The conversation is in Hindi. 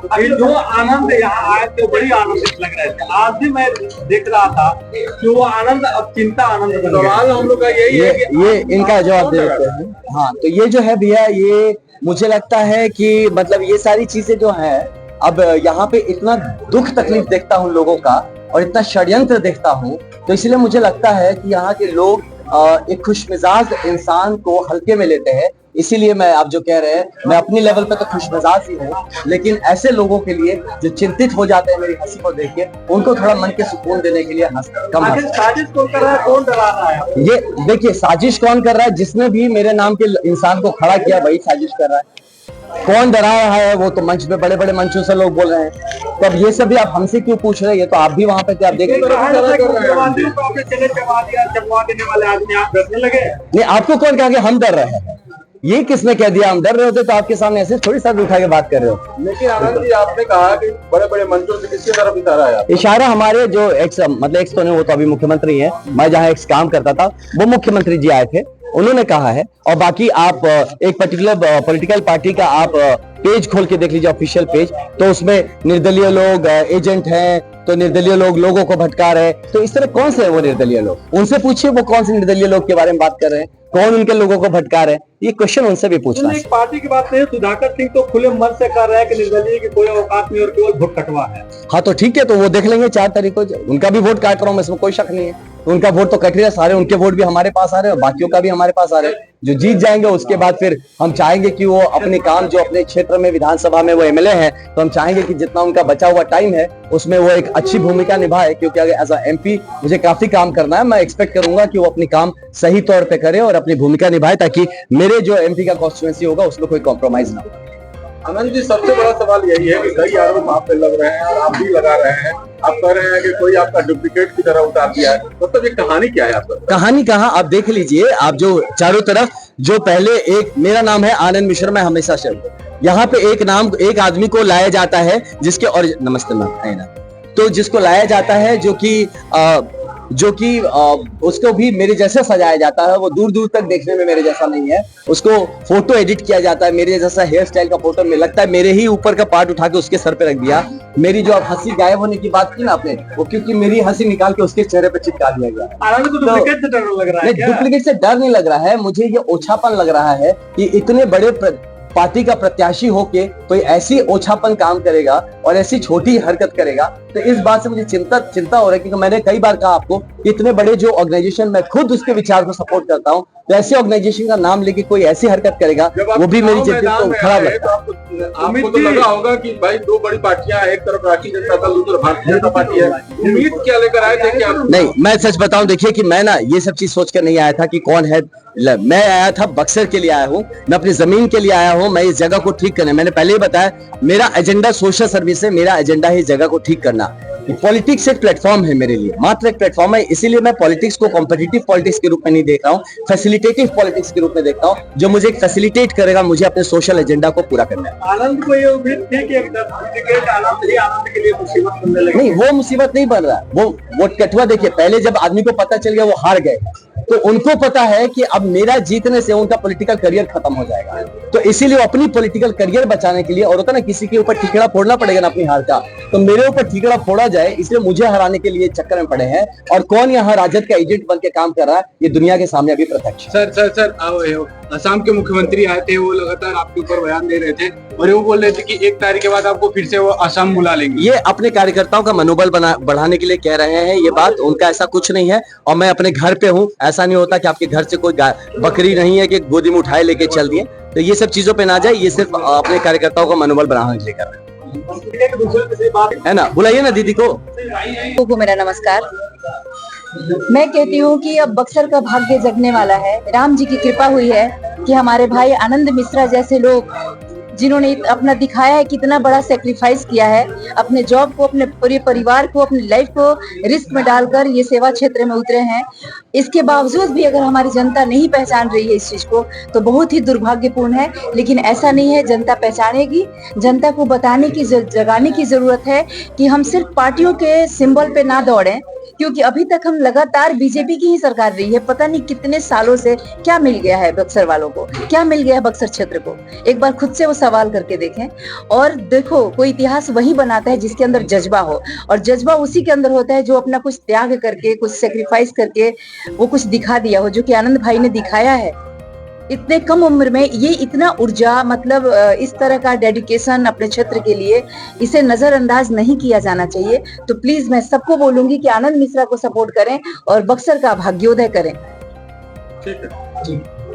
अभी जो आनंद यहाँ आए थे बड़ी आनंदित लग रहे थे। आज भी मैं देख रहा था कि वो आनंद अब चिंता आनंद बन गया। सवाल हम लोग का यही है कि ये इनका जवाब दे देते हैं। हाँ, तो ये जो है भैया, ये मुझे लगता है कि मतलब ये सारी चीजें जो है, अब यहाँ पे इतना दुख तकलीफ देखता हूँ लोगों का और इतना षड्यंत्र देखता हूँ, तो इसलिए मुझे लगता है कि यहाँ के लोग एक खुशमिजाज इंसान को हल्के में लेते हैं। इसीलिए मैं, आप जो कह रहे हैं, मैं अपनी लेवल पे तो खुशमिजाज ही हूँ, लेकिन ऐसे लोगों के लिए जो चिंतित हो जाते हैं मेरी हंसी को देख के, उनको थोड़ा मन के सुकून देने के लिए साजिश कौन कर रहा है, कौन डरा रहा है? ये देखिए, साजिश कौन कर रहा है? जिसने भी मेरे नाम के इंसान को खड़ा किया वही साजिश कर रहा है। कौन डरा रहा है वो तो मंच पे, बड़े बड़े मंचों से लोग बोल रहे हैं। तो अब ये सब भी आप हमसे क्यों पूछ रहे हैं? ये तो आप भी वहां पे थे, आप देख नहीं, आपको कौन कहा कि हम डर रहे हैं? ये किसने कह दिया हम डर रहे होते? तो आपके सामने ऐसे थोड़ी सर उठा के बात कर रहे हो। लेकिन आनंद जी, आपने कहा कि बड़े बड़े मंचों से किसकी तरफ इशारा है? इशारा हमारे जो एक्स, मतलब एक्स तो नहीं, वो तो अभी मुख्यमंत्री हैं। मैं जहाँ एक्स काम करता था वो मुख्यमंत्री जी आए थे, उन्होंने कहा है। और बाकी आप एक पर्टिकुलर पॉलिटिकल पार्टी का आप पेज खोल के देख लीजिए, ऑफिशियल पेज, तो उसमें निर्दलीय लोग एजेंट हैं, तो निर्दलीय लोग लोगों को भटका रहे हैं। तो इस तरह कौन से है वो निर्दलीय लोग? उनसे पूछिए वो कौन से निर्दलीय लोग के बारे में बात कर रहे हैं, कौन उनके लोगों को भटका रहे हैं। ये क्वेश्चन उनसे भी पूछना है। पार्टी की बात नहीं, सुधाकर सिंह तो खुले मन से कर रहे हैं कि निर्दलीय की कोई औकात नहीं और केवल वोट कटवा है। हाँ, तो ठीक है, तो वो देख लेंगे 4 तारीख को, उनका भी वोट काट रहा हूँ, इसमें कोई शक नहीं है। उनका वोट तो कट रहा है, सारे उनके वोट भी हमारे पास आ रहे हैं और बाकियों का भी हमारे पास आ रहे हैं। जो जीत जाएंगे उसके बाद फिर हम चाहेंगे कि वो अपने काम, जो अपने क्षेत्र में विधानसभा में वो एमएलए हैं, तो हम चाहेंगे कि जितना उनका बचा हुआ टाइम है उसमें वो एक अच्छी भूमिका निभाए, क्योंकि अगर एज अ एमपी मुझे काफी काम करना है। मैं एक्सपेक्ट करूंगा कि वो अपनी काम सही तौर पे करे और अपनी भूमिका निभाए, ताकि मेरे जो एमपी का कॉन्स्टिट्यूएंसी होगा उसमें कोई कॉम्प्रोमाइज ना हो। आनंद जी, सबसे बड़ा सवाल यही है कि कई आरोप आप पे लग रहे हैं और आप भी लगा रहे हैं। आप कह रहे हैं कि कोई आपका डुप्लीकेट की तरह उतार दिया है, मतलब ये कहानी क्या है आपका? कहानी कहाँ, आप देख लीजिए, आप जो चारों तरफ जो पहले एक, मेरा नाम है आनंद मिश्रा, मैं हमेशा शब्द, यहाँ पे एक नाम, एक आदमी को लाया जाता है जिसके, और नमस्ते मैम, तो जिसको लाया जाता है जो कि उसको भी मेरे जैसा सजाया जाता है। वो दूर दूर तक देखने में मेरे जैसा नहीं है। उसको फोटो एडिट किया जाता है मेरे जैसा, हेयर स्टाइल का फोटो में लगता है मेरे ही ऊपर का पार्ट उठा के उसके सर पे रख दिया। मेरी जो हंसी गायब होने की बात की ना आपने, वो क्योंकि मेरी हंसी निकाल के उसके चेहरे पे चिपका दिया गया। डुप्लीकेट से डर लग रहा है? डुप्लीकेट से डर नहीं लग रहा है, मुझे ये ओछापन लग रहा है कि इतने बड़े पार्टी का प्रत्याशी होके कोई ऐसी ओछापन काम करेगा और ऐसी छोटी हरकत करेगा। तो इस बात से मुझे चिंता हो रहा है, क्योंकि मैंने कई बार कहा आपको कि इतने बड़े जो ऑर्गेनाइजेशन, मैं खुद उसके विचार को सपोर्ट करता हूँ, तो ऐसे ऑर्गेनाइजेशन का नाम लेके कोई ऐसी हरकत करेगा, वो भी मेरी जिद्द को खराब लगता है। आपको तो लगा होगा कि भाई दो बड़ी पार्टियां, एक तरफ राष्ट्रीय जनता दल, दूसरी भारतीय जनता पार्टी है, उम्मीद क्या लेकर आए थे? क्या नहीं, मैं सच बताऊं, देखिए कि मैं ना ये सब चीज सोच कर नहीं आया था कि कौन है। मैं आया था बक्सर के लिए आया हूँ, मैं अपनी जमीन के लिए आया हूँ, मैं इस जगह को ठीक करने, मैंने पहले ही बताया मेरा एजेंडा सोशल सर्विस है, मेरा एजेंडा है इस जगह को ठीक करना। पॉलिटिक्स एक प्लेटफॉर्म है मेरे लिए, मात्र एक प्लेटफॉर्म है। इसीलिए मैं पॉलिटिक्स को कॉम्पिटिटिव पॉलिटिक्स के रूप में नहीं देख रहा हूँ, फैसिलिटेटिव पॉलिटिक्स के रूप में देखता हूँ, जो मुझे फैसिलिटेट करेगा मुझे अपने सोशल एजेंडा को पूरा करना है। आनंद को ये उम्मीद थी कि आनंद के लिए मुसीबत बनने लगी। नहीं, वो मुसीबत नहीं बन रहा, वो कठुआ। देखिए, पहले जब आदमी को पता चल गया वो हार गए, तो उनको पता है कि अब मेरा जीतने से उनका पॉलिटिकल करियर खत्म हो जाएगा। तो इसीलिए अपनी पॉलिटिकल करियर बचाने के लिए, और होता ना किसी के ऊपर ठीकड़ा फोड़ना पड़ेगा ना अपनी हार का, तो मेरे ऊपर ठीकड़ा फोड़ा जाए, इसलिए मुझे हराने के लिए चक्कर में पड़े हैं। और कौन यहाँ राजद का एजेंट बन के काम कर रहा है, ये दुनिया के सामने अभी प्रत्यक्ष। सर, असम के मुख्यमंत्री आए थे, वो लगातार आपके ऊपर बयान दे रहे थे और वो बोल रहे थे कि 1 तारीख के बाद आपको फिर से वो असम बुला लेंगे। ये अपने कार्यकर्ताओं का मनोबल बढ़ाने के लिए कह रहे हैं ये बात, उनका ऐसा कुछ नहीं है। और मैं अपने घर पे हूँ, ऐसा नहीं होता कि आपके घर से कोई बकरी नहीं है कि गोदी में उठाए लेके चल दिए, तो ये सब चीजों पे ना जाए। ये सिर्फ अपने कार्यकर्ताओं का मनोबल बढ़ाने के लिए कर रहे हैं, है ना? बुलाइए ना दीदी को। मेरा नमस्कार। मैं कहती हूँ कि अब बक्सर का भाग्य जगने वाला है। राम जी की कृपा हुई है कि हमारे भाई आनंद मिश्रा जैसे लोग, जिन्होंने अपना दिखाया है कितना बड़ा सेक्रीफाइस किया है, अपने जॉब को, अपने पूरे परिवार को, अपनी लाइफ को रिस्क में डालकर ये सेवा क्षेत्र में उतरे हैं। इसके बावजूद भी अगर हमारी जनता नहीं पहचान रही है इस चीज को, तो बहुत ही दुर्भाग्यपूर्ण है। लेकिन ऐसा नहीं है, जनता पहचानेगी। जनता को बताने की, जगाने की जरूरत है कि हम सिर्फ पार्टियों के सिंबल पे ना दौड़ें, क्योंकि अभी तक हम लगातार बीजेपी की ही सरकार रही है, पता नहीं कितने सालों से क्या मिल गया है बक्सर वालों को, क्या मिल गया है बक्सर क्षेत्र को। एक बार खुद से वो सवाल करके देखें और देखो, कोई इतिहास वही बनाता है जिसके अंदर जज्बा हो, और जज्बा उसी के अंदर होता है जो अपना कुछ त्याग करके, कुछ सेक्रीफाइस करके वो कुछ दिखा दिया हो, जो कि आनंद भाई ने दिखाया है। इतने कम उम्र में ये इतना ऊर्जा, मतलब इस तरह का डेडिकेशन अपने क्षेत्र के लिए, इसे नजरअंदाज नहीं किया जाना चाहिए। तो प्लीज मैं सबको बोलूंगी कि आनंद मिश्रा को सपोर्ट करें और बक्सर का भाग्योदय करें। ठीक है।